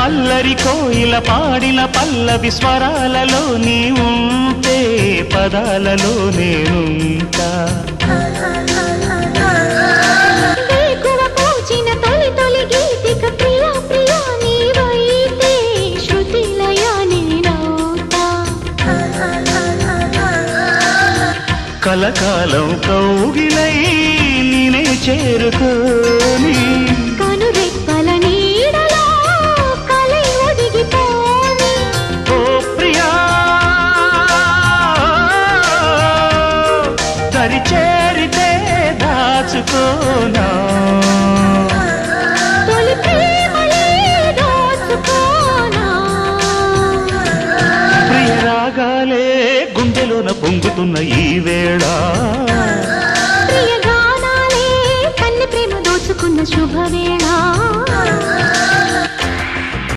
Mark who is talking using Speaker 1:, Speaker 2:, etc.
Speaker 1: అల్లరి కోయిల పాడిన పల్లవి స్వరాలలో నీ ఉంటే పదాలలో నేనుంటా కలకాలం కౌగిలై నేనే చేరుకోని
Speaker 2: కనురెప్పల నీడలో కలై ఒదిగిపోని
Speaker 1: ఓ ప్రియా దరి చేరితే దాచుకోనా
Speaker 2: తొలి ప్రేమలే దోచుకోనా
Speaker 1: ప్రియ రాగాలే గుండెలోన పొంగుతున్న ఈ వేళ
Speaker 2: ప్రియ గానాలే కన్నె ప్రేమ దోచుకున్న శుభవేళ